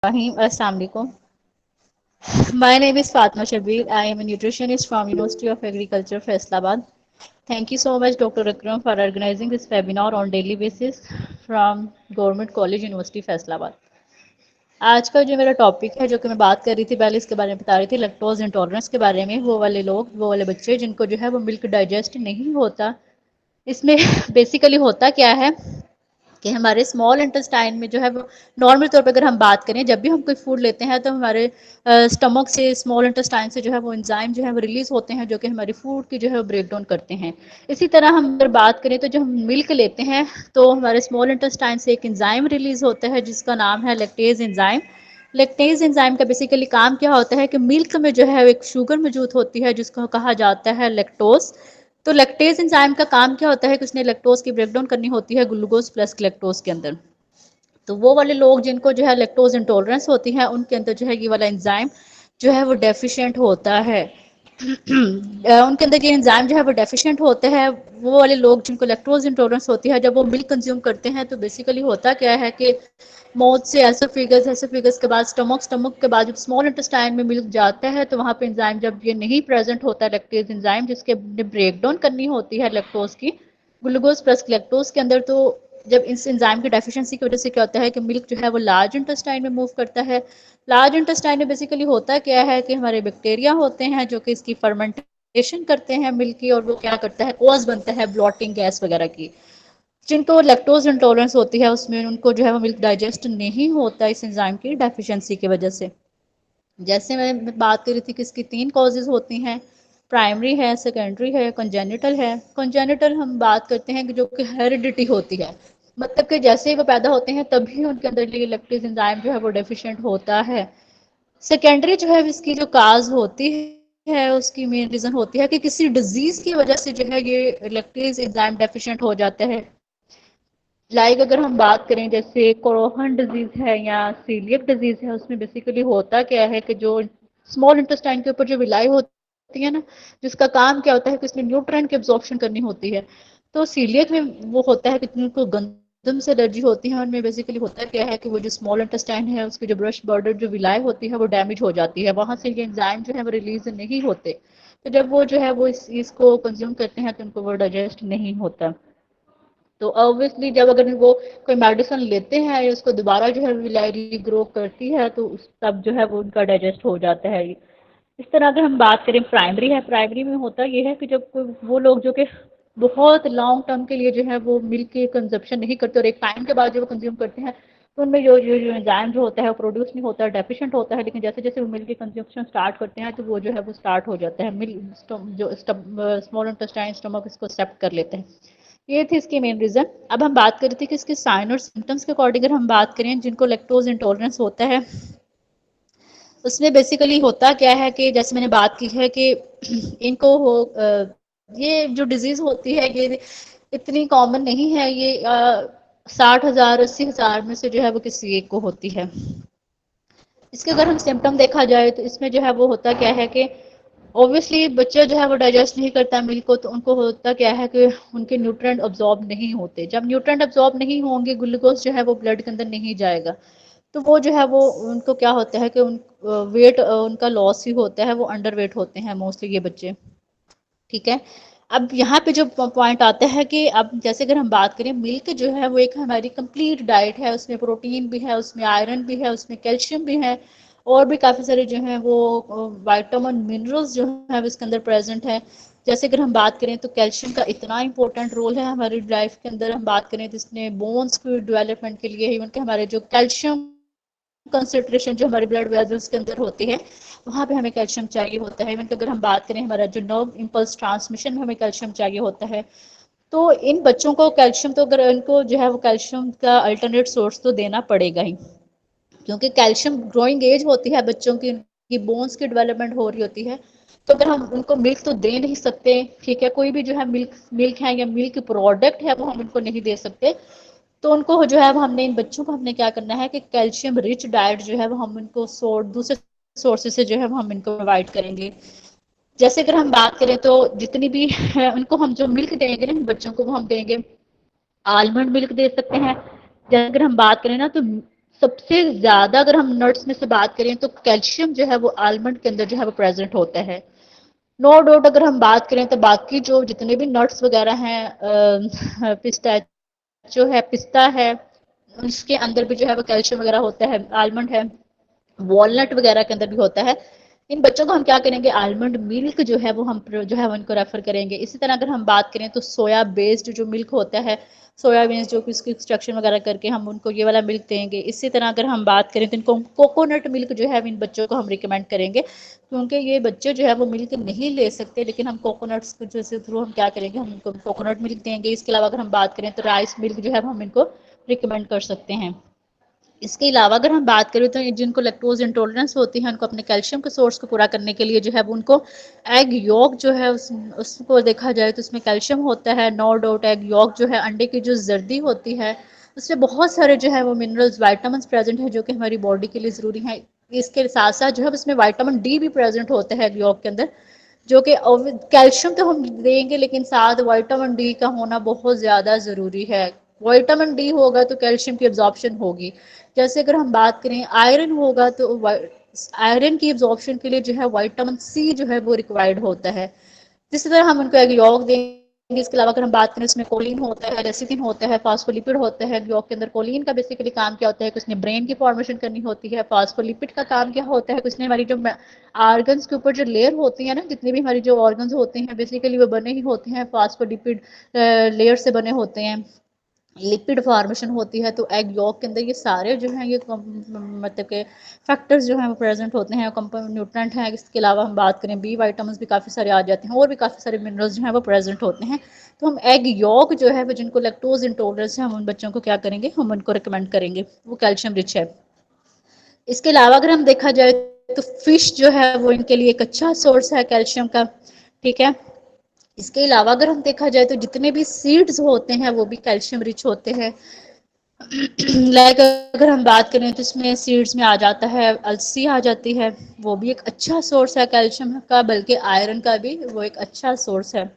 Assalamu alaikum. My name is Fatma Shabir. I am a nutritionist from University of Agriculture, Faisalabad. Thank you so much, Dr. Akram, for organizing this webinar on daily basis from Government College, University, Faisalabad. आज का जो मेरा topic है, जो कि मैं बात कर रही थी, पहले इसके बारे में बता रही थी, लैक्टोज इंटॉलरेंस के बारे में। वो वाले लोग, वो वाले बच्चे जिनको जो है वो मिल्क डाइजेस्ट नहीं होता। इसमें बेसिकली होता क्या है कि हमारे स्मॉल इंटेस्टाइन में जो है वो, नॉर्मल तौर पे अगर हम बात करें, जब भी हम कोई फूड लेते हैं तो हमारे स्टमक से, स्मॉल इंटेस्टाइन से जो है वो एंजाइम जो है वो रिलीज होते हैं, जो कि हमारी फूड की जो है वो ब्रेक डाउन करते हैं। इसी तरह हम अगर बात करें तो जब हम मिल्क लेते हैं तो हमारे स्मॉल इंटेस्टाइन से एक एंजाइम रिलीज होता है जिसका नाम है लैक्टेज एंजाइम। लैक्टेज एंजाइम का बेसिकली काम क्या होता है कि मिल्क में जो है एक शुगर मौजूद होती है जिसको कहा जाता है लैक्टोज। तो लैक्टेज एंजाइम का काम क्या होता है कि उसने लैक्टोज की ब्रेकडाउन करनी होती है ग्लूकोज प्लस लैक्टोज के अंदर। तो वो वाले लोग जिनको जो है लैक्टोज इंटॉलरेंस होती है, उनके अंदर जो है ये वाला एंजाइम जो है वो डेफिशिएंट होता है। उनके अंदर ये एंजाइम जो है वो डेफिशिएंट होते हैं। वो वाले लोग जिनको लैक्टोज इंटॉलरेंस होती है, जब वो मिल्क कंज्यूम करते हैं तो बेसिकली होता क्या है कि मौत से एसोफेगस, एसोफेगस के बाद स्टमक, स्टमक के बाद जब स्मॉल इंटेस्टाइन में मिल्क जाता है तो वहाँ पे एंजाइम जब ये नहीं प्रेजेंट होता है, लैक्टेज एंजाइम जिसके ब्रेक डाउन करनी होती है लैक्टोज की ग्लूकोज प्लस लैक्टोज के अंदर, तो जब इस एंजाइम की डेफिशिएंसी की वजह से क्या होता है कि मिल्क जो है वो लार्ज इंटेस्टाइन में मूव करता है। लार्ज इंटेस्टाइन में बेसिकली होता क्या है कि हमारे बैक्टीरिया होते हैं जो कि इसकी फर्मेंटेशन करते हैं मिल्क की, और वो क्या करता है, कॉज बनता है ब्लॉटिंग गैस वगैरह की। जिनको लैक्टोज इंटॉलरेंस होती है उसमें उनको जो है वो मिल्क डाइजेस्ट नहीं होता इस एंजाइम की डेफिशिएंसी की वजह से। जैसे मैं बात कर रही थी कि इसकी 3 कॉजेज होती हैं। प्राइमरी है, सेकेंडरी है, कंजेनिटल है। कंजेनिटल हम बात करते हैं कि जो कि हेरिडिटी होती है, मतलब कि जैसे ही वो पैदा होते हैं तभी उनके अंदर ये लैक्टेज एंजाइम जो है वो डेफिशिएंट होता है। सेकेंडरी जो है इसकी जो काज होती है, उसकी मेन रीजन होती है कि किसी डिजीज की वजह से जो है ये लैक्टेज एंजाइम डेफिशिएंट हो जाता है। अगर हम बात करें जैसे क्रोहन डिजीज है या सीलियक डिजीज है, उसमें बेसिकली होता क्या है कि जो स्मॉल इंटेस्टाइन के ऊपर जो विलाई होती है ना, जिसका काम क्या होता है कि इसमें न्यूट्रिएंट की एब्जॉर्प्शन करनी होती है। तो सीलियक में वो होता है कि जिनको गंदम से एलर्जी होती है, उनमें बेसिकली होता क्या है कि वो जो स्मॉल इंटेस्टाइन है उसकी जो ब्रश बॉर्डर जो विलाई होती है वो डैमेज हो जाती है, वहां से ये एंजाइम जो है वो रिलीज नहीं होते। तो जब वो जो है वो इस चीज को कंज्यूम करते हैं तो उनको वो डाइजेस्ट नहीं होता। तो ऑब्वियसली जब अगर वो कोई मेडिसिन लेते हैं या उसको दोबारा जो है विलायरी ग्रो करती है तो उस तब जो है वो उनका डाइजेस्ट हो जाता है। इस तरह अगर हम बात करें प्राइमरी है, प्राइमरी में होता ये है कि जब वो लोग जो कि बहुत लॉन्ग टर्म के लिए जो है वो मिल्क की कंजप्शन नहीं करते और एक टाइम के बाद जो वो कंज्यूम करते हैं तो उनमें जो एंजाइम जो होता है वो प्रोड्यूस नहीं होता है, डेफिशिएंट होता है। लेकिन जैसे जैसे वो मिल्क की कंजप्शन स्टार्ट करते हैं तो वो जो है वो स्टार्ट हो जाता है, मिल्क जो स्मॉल इंटेस्टाइन स्टमक इसको एक्सेप्ट कर लेते हैं। ये थी इसकी मेन रीजन। अब हम बात कर रहे थे कि इसके साइन और सिम्टम्स के अकॉर्डिंग अगर हम बात करें, जिनको लैक्टोज इंटॉलरेंस होता है उसमें बेसिकली होता क्या है कि जैसे मैंने बात की है कि इनको ये जो डिजीज होती है ये इतनी कॉमन नहीं है। ये 60,000 80,000 में से जो है वो किसी एक को होती है। इसके अगर हम सिम्टम देखा जाए तो इसमें जो है वो होता क्या है कि ऑब्वियसली बच्चा जो है वो डाइजेस्ट नहीं करता मिल्क को, तो उनको होता क्या है कि उनके न्यूट्रिएंट अब्जॉर्ब नहीं होते। जब न्यूट्रिएंट अब्जॉर्ब नहीं होंगे, ग्लूकोज जो है वो ब्लड के अंदर नहीं जाएगा, तो वो जो है वो उनको क्या होता है कि वेट उनका लॉस ही होता है, वो अंडर वेट होते हैं मोस्टली ये बच्चे। ठीक है। अब यहाँ पे जो पॉइंट आता है कि अब जैसे अगर हम बात करें, मिल्क जो है वो एक हमारी कंप्लीट डाइट है, उसमें प्रोटीन भी है, उसमें आयरन भी है, उसमें कैल्शियम भी है, और भी काफ़ी सारे जो हैं वो वाइटामिन मिनरल्स जो है वो इसके अंदर प्रेजेंट है। जैसे अगर हम बात करें तो कैल्शियम का इतना इंपॉर्टेंट रोल है हमारी लाइफ के अंदर। हम बात करें तो इसने बोन्स की डेवलपमेंट के लिए, इवन के हमारे जो कैल्शियम कंसंट्रेशन जो हमारे ब्लड वेजल्स के अंदर होती है वहाँ पे हमें कैल्शियम चाहिए होता है। इवन कि अगर हम बात करें हमारा जो नर्व इम्पल्स ट्रांसमिशन में हमें कैल्शियम चाहिए होता है। तो इन बच्चों को कैल्शियम, तो अगर इनको जो है वो कैल्शियम का अल्टरनेट सोर्स तो देना पड़ेगा ही, क्योंकि कैल्शियम ग्रोइंग एज होती है बच्चों की, उनकी बोन्स की डेवलपमेंट हो रही होती है। तो अगर हम उनको मिल्क तो दे नहीं सकते, ठीक है, कोई भी जो है मिल्क मिल्क है या मिल्क प्रोडक्ट है वो हम उनको नहीं दे सकते। तो उनको जो है वो हमने इन बच्चों को हमने क्या करना है कि कैल्शियम रिच डाइट जो है वो हम इनको दूसरे सोर्सेज से जो है वो हम इनको प्रोवाइड करेंगे। जैसे अगर हम बात करें तो जितनी भी है, उनको हम जो मिल्क देंगे ना बच्चों को वो हम देंगे, आलमंड मिल्क दे सकते हैं। जैसे अगर हम बात करें ना तो सबसे ज्यादा अगर हम नट्स में से बात करें तो कैल्शियम जो है वो आलमंड के अंदर जो है वो प्रेजेंट होता है। नो डाउट अगर हम बात करें तो बाकी जो जितने भी नट्स वगैरह हैं, पिस्ताचो है, पिस्ता है, उसके अंदर भी जो है वो कैल्शियम वगैरह होता है, आलमंड है, वॉलनट वगैरह के अंदर भी होता है। इन बच्चों को हम क्या करेंगे, आलमंड मिल्क जो है वो हम जो है उनको रेफर करेंगे। इसी तरह अगर हम बात करें तो सोया बेस्ड जो मिल्क होता है, सोयाबीन जो कि उसकी एक्सट्रैक्शन वगैरह करके हम उनको ये वाला मिल्क देंगे। इसी तरह अगर हम बात करें तो इनको कोकोनट मिल्क जो है इन बच्चों को हम रिकमेंड करेंगे, क्योंकि ये बच्चे जो है वो मिल्क नहीं ले सकते, लेकिन हम कोकोनट्स के थ्रू हम क्या करेंगे, हम इनको कोकोनट मिल्क देंगे। इसके अलावा अगर हम बात करें तो राइस मिल्क जो है हम इनको रिकमेंड कर सकते हैं। इसके अलावा अगर हम बात करें तो जिनको लैक्टोज इंटॉलरेंस होती है, उनको अपने कैल्शियम के सोर्स को पूरा करने के लिए जो है वो उनको एग यॉक जो है उसको देखा जाए तो उसमें कैल्शियम होता है। नो डाउट एग यॉक जो है, अंडे की जो जर्दी होती है, उसमें बहुत सारे जो है वो मिनरल्स वाइटामिन प्रेजेंट है जो कि हमारी बॉडी के लिए ज़रूरी है। इसके साथ साथ जो है उसमें विटामिन डी भी प्रेजेंट होता है एग यॉक के अंदर, जो कि कैल्शियम तो हम देंगे लेकिन साथ विटामिन डी का होना बहुत ज़्यादा ज़रूरी है। विटामिन डी होगा तो कैल्शियम की एब्जॉर्प्शन होगी। जैसे अगर हम बात करें आयरन होगा तो आयरन की एब्जॉर्प्शन के लिए जो है विटामिन सी जो है वो रिक्वायर्ड होता है। जिस तरह हम उनको एक यॉक देंगे। इसके अलावा अगर हम बात करें इसमें कोलिन होता है, लेसिथिन होता है, फास्फोलिपिड होता है। यॉक के अंदर कोलिन का बेसिकली काम क्या होता है कि उसने ब्रेन की फॉर्मेशन करनी होती है। फास्फोलिपिड का काम क्या होता है कि उसने हमारी जो आर्गन्स के ऊपर जो लेयर होती है ना, जितने भी हमारी जो ऑर्गन्स होते हैं बेसिकली वो बने ही होते हैं फास्फोलिपिड लेयर से बने होते हैं, लिपिड फॉर्मेशन होती है। तो एग यॉक के अंदर ये सारे जो हैं ये मतलब के फैक्टर्स जो हैं वो प्रेजेंट होते हैं, कंपाउंड न्यूट्रेंट हैं। इसके अलावा हम बात करें बी वाइटामिन भी काफ़ी सारे आ जाते हैं, और भी काफ़ी सारे मिनरल्स जो हैं वो प्रेजेंट होते हैं। तो हम एग यॉक जो है वो जिनको लैक्टोज इंटॉलरेंस है हम उन बच्चों को क्या करेंगे, हम उनको रिकमेंड करेंगे, वो कैल्शियम रिच है। इसके अलावा अगर हम देखा जाए तो फिश जो है वो इनके लिए एक अच्छा सोर्स है कैल्शियम का, ठीक है। इसके अलावा अगर हम देखा जाए तो जितने भी सीड्स होते हैं वो भी कैल्शियम रिच होते हैं। लाइक अगर हम बात करें तो इसमें सीड्स में आ जाता है अलसी आ जाती है, वो भी एक अच्छा सोर्स है कैल्शियम का, बल्कि आयरन का भी वो एक अच्छा सोर्स है।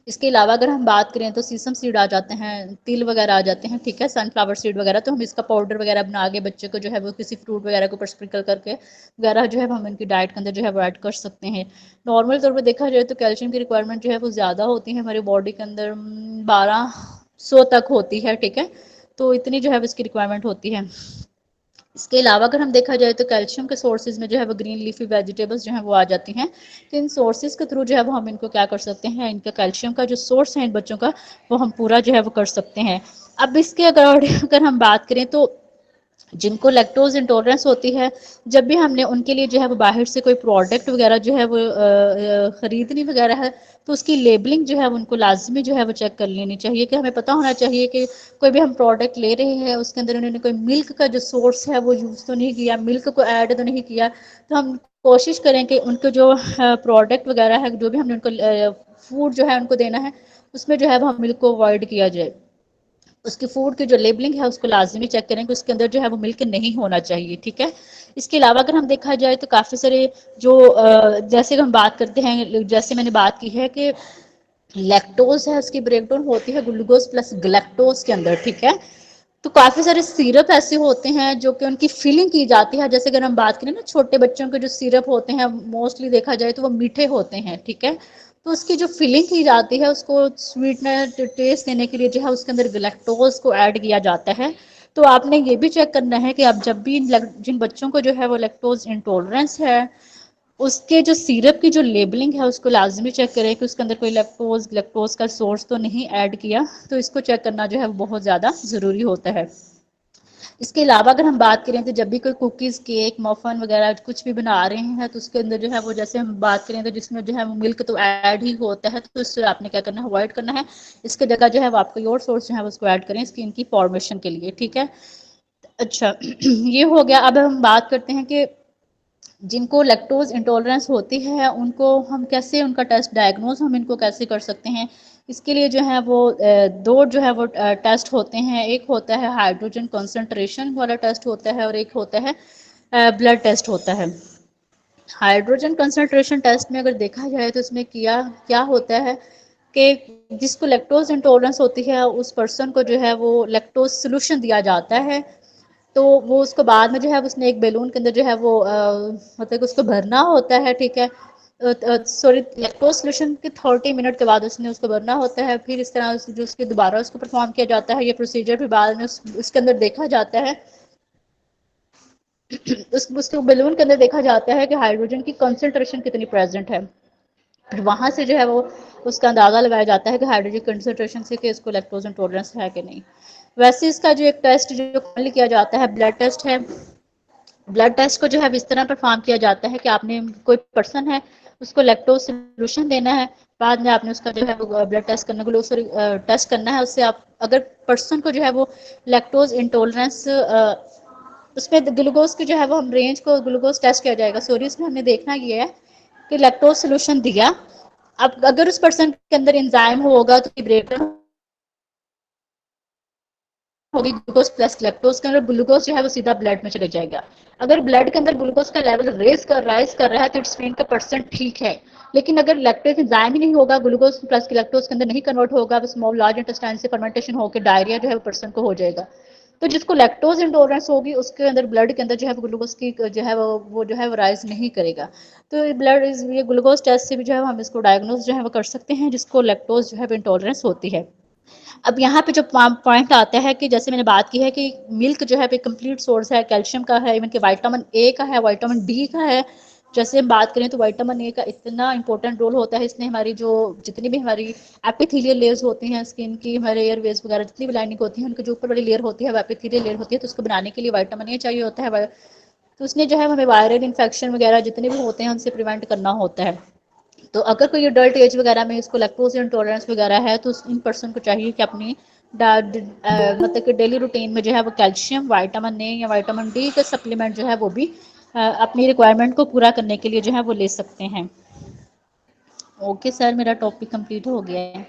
इसके अलावा अगर हम बात करें तो सीसम सीड आ जाते हैं, तिल वगैरह आ जाते हैं, ठीक है, सनफ्लावर सीड वगैरह। तो हम इसका पाउडर वगैरह बना के बच्चे को जो है वो किसी फ्रूट वगैरह के ऊपर स्प्रिंकल करके वगैरह जो है हम उनकी डाइट के अंदर जो है वो ऐड कर सकते हैं। नॉर्मल तौर पर देखा जाए तो कैल्शियम की रिक्वायरमेंट जो है वो ज़्यादा होती है हमारी बॉडी के अंदर, 1200 तक होती है, ठीक है। तो इतनी जो है इसकी रिक्वायरमेंट होती है। इसके अलावा अगर हम देखा जाए तो कैल्शियम के सोर्सेज में जो है वो ग्रीन लीफी वेजिटेबल्स जो है वो आ जाती हैं। तो इन सोर्सेज के थ्रू जो है वो हम इनको क्या कर सकते हैं, इनका कैल्शियम का जो सोर्स है इन बच्चों का, वो हम पूरा जो है वो कर सकते हैं। अब इसके अगर हम बात करें तो जिनको लैक्टोज इंटॉलरेंस होती है, जब भी हमने उनके लिए जो है वो बाहर से कोई प्रोडक्ट वगैरह जो है वो ख़रीदनी वगैरह है, तो उसकी लेबलिंग जो है उनको लाजमी जो है वो चेक कर लेनी चाहिए, कि हमें पता होना चाहिए कि कोई भी हम प्रोडक्ट ले रहे हैं उसके अंदर उन्होंने कोई मिल्क का जो सोर्स है वो यूज़ तो नहीं किया, मिल्क को ऐड तो नहीं किया। तो हम कोशिश करें कि उनको जो प्रोडक्ट वगैरह है, जो भी हमने उनको फूड जो है उनको देना है, उसमें जो है वो हम मिल्क को अवॉइड किया जाए। उसकी फूड की जो लेबलिंग है उसको लाजमी चेक करें कि उसके अंदर जो है वो मिल्क नहीं होना चाहिए, ठीक है। इसके अलावा अगर हम देखा जाए तो काफ़ी सारे जो जैसे हम बात करते हैं, जैसे मैंने बात की है कि लैक्टोज है उसकी ब्रेकडाउन होती है ग्लूकोज प्लस गलैक्टोज के अंदर, ठीक है। तो काफ़ी सारे सिरप ऐसे होते हैं जो कि उनकी फिलिंग की जाती है। जैसे अगर हम बात करें ना, छोटे बच्चों के जो सिरप होते हैं मोस्टली देखा जाए तो वो मीठे होते हैं, ठीक है। तो उसकी जो फिलिंग की जाती है उसको स्वीटनेस टेस्ट देने के लिए जो है उसके अंदर गलैक्टोज को ऐड किया जाता है। तो आपने ये भी चेक करना है कि आप जब भी जिन बच्चों को जो है वो लैक्टोज इंटॉलरेंस है, उसके जो सिरप की जो लेबलिंग है उसको लाजमी चेक करें कि उसके अंदर कोई लैक्टोज का सोर्स तो नहीं ऐड किया। तो इसको चेक करना जो है वो बहुत ज़्यादा ज़रूरी होता है। इसके अलावा अगर हम बात करें तो जब भी कोई कुकीज़, केक, मफन वगैरह कुछ भी बना रहे हैं तो उसके अंदर जो है वो, जैसे हम बात करें तो जिसमें जो है वो मिल्क तो ऐड ही होता है, तो इससे आपने क्या करना है, अवॉइड करना है। इसके जगह जो है वो आप कोई और सोर्स जो है उसको ऐड करें स्किन की फॉर्मेशन के लिए, ठीक है। अच्छा, ये हो गया। अब हम बात करते हैं कि जिनको लैक्टोज इंटॉलरेंस होती है उनको हम कैसे, उनका टेस्ट डायग्नोज हम इनको कैसे कर सकते हैं। इसके लिए जो है वो दो जो है वो टेस्ट होते हैं। एक होता है हाइड्रोजन कंसंट्रेशन वाला टेस्ट होता है, और एक होता है ब्लड टेस्ट होता है। हाइड्रोजन कंसंट्रेशन टेस्ट में अगर देखा जाए तो इसमें किया क्या होता है कि जिसको लैक्टोज इंटॉलरेंस होती है उस पर्सन को जो है वो लैक्टोज सोल्यूशन दिया जाता है। तो वो उसको बाद में जो है उसने एक बैलून के अंदर जो है वो मतलब कि उसको भरना होता है, ठीक है। सॉरी, लैक्टोज सोल्यूशन के 30 मिनट के बाद उसने उसको भरना होता है। फिर इस तरह जो उसके दोबारा उसको परफॉर्म किया जाता है ये प्रोसीजर, फिर बाद में उसके अंदर देखा जाता है उसको बैलून के अंदर देखा जाता है कि हाइड्रोजन की कंसंट्रेशन कितनी प्रेजेंट है। फिर वहां से जो है वो उसका अंदाजा लगाया जाता है कि हाइड्रोजन कंसंट्रेशन से कि इसको लैक्टोज इंटॉलरेंस है कि नहीं। वैसे इसका जो एक टेस्ट जो कॉमनली किया जाता है ब्लड टेस्ट है। ब्लड टेस्ट को जो है इस तरह परफॉर्म किया जाता है कि आपने कोई पर्सन है उसको लैक्टोज सोल्यूशन देना है, बाद में आपने उसका जो है वो ब्लड टेस्ट करना ग्लूकोज टेस्ट करना है। उससे आप अगर पर्सन को जो है वो लैक्टोज इंटॉलरेंस उसमें ग्लूकोज की जो है वो हम रेंज को ग्लूकोज टेस्ट किया जाएगा। सॉरी, इसमें हमने देखना ये है कि लैक्टोज सोल्यूशन दिया, अब अगर उस पर्सन के अंदर एंजाइम होगा तो ब्रेकडाउन होगी ग्लूकोज प्लस लैक्टोज के अंदर, ग्लूकोज जो है वो सीधा ब्लड में चले जाएगा। अगर ब्लड के अंदर ग्लूकोज का लेवल राइज कर रहा है तो इट्स मीन का परसेंट ठीक है। लेकिन अगर लैक्टेज एंजाइम ही नहीं होगा, ग्लूकोज प्लस के लैक्टोज के अंदर नहीं कन्वर्ट होगा, स्मॉल लार्ज इंटेस्टाइन से फर्मेंटेशन होकर डायरिया जो है वो पर्सन को हो जाएगा। तो जिसको लैक्टोज इंटॉलरेंस होगी उसके अंदर ब्लड के अंदर जो है ग्लूकोज की जो है वो जो है वो राइज नहीं करेगा। तो ब्लड ये ग्लूकोज टेस्ट से भी जो है हम इसको डायग्नोज जो है वो कर सकते हैं जिसको लैक्टोज जो है इंटॉलरेंस होती है। अब यहाँ पे जो पॉइंट आता है कि जैसे मैंने बात की है कि मिल्क जो है एक कंप्लीट सोर्स है कैल्शियम का है, इवन के विटामिन ए का है, विटामिन डी का है। जैसे हम बात करें तो विटामिन ए का इतना इंपॉर्टेंट रोल होता है, इसने हमारी जो जितनी भी हमारी एपिथेलियल लेयर्स होती हैं स्किन की, हमारे एयरवेज वगैरह जितनी भी लाइनिंग होती है उनके जो ऊपर वाली लेयर होती है वो एपिथेलियल लेयर होती है, तो उसको बनाने के लिए विटामिन ए चाहिए होता है। तो उसने जो है हमें वायरल इन्फेक्शन वगैरह जितने भी होते हैं उनसे प्रिवेंट करना होता है। तो अगर कोई अडल्ट एज वगैरह में इसको लैक्टोज इंटॉलरेंस वगैरह है तो इन पर्सन को चाहिए कि अपनी मतलब कि डेली रूटीन में जो है वो कैल्शियम, विटामिन ए या विटामिन डी का सप्लीमेंट जो है वो भी अपनी रिक्वायरमेंट को पूरा करने के लिए जो है वो ले सकते हैं। ओके सर, मेरा टॉपिक कंप्लीट हो गया है।